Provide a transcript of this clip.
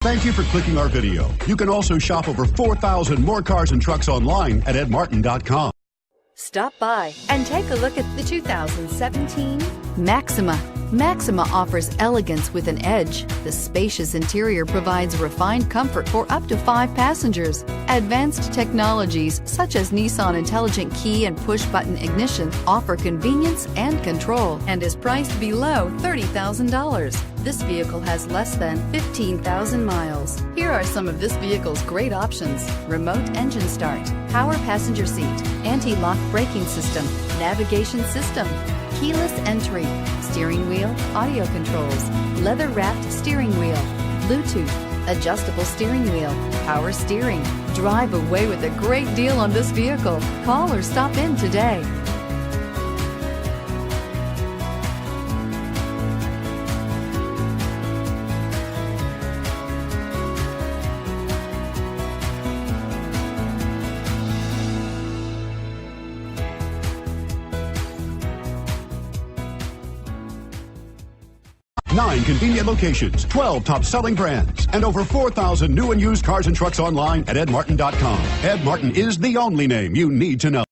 Thank you for clicking our video. You can also shop over 4,000 more cars and trucks online at edmartin.com. Stop by and take a look at the 2017 Maxima. Maxima offers elegance with an edge. The spacious interior provides refined comfort for up to 5 passengers. Advanced technologies such as Nissan Intelligent Key and push-button ignition offer convenience and control and is priced below $30,000. This vehicle has less than 15,000 miles. Here are some of this vehicle's great options: remote engine start, power passenger seat, anti-lock braking system, navigation system, keyless entry, steering wheel audio controls, leather-wrapped steering wheel, Bluetooth, adjustable steering wheel, power steering. Drive away with a great deal on this vehicle. Call or stop in today. Nine convenient locations, 12 top-selling brands, and over 4,000 new and used cars and trucks online at edmartin.com. Ed Martin is the only name you need to know.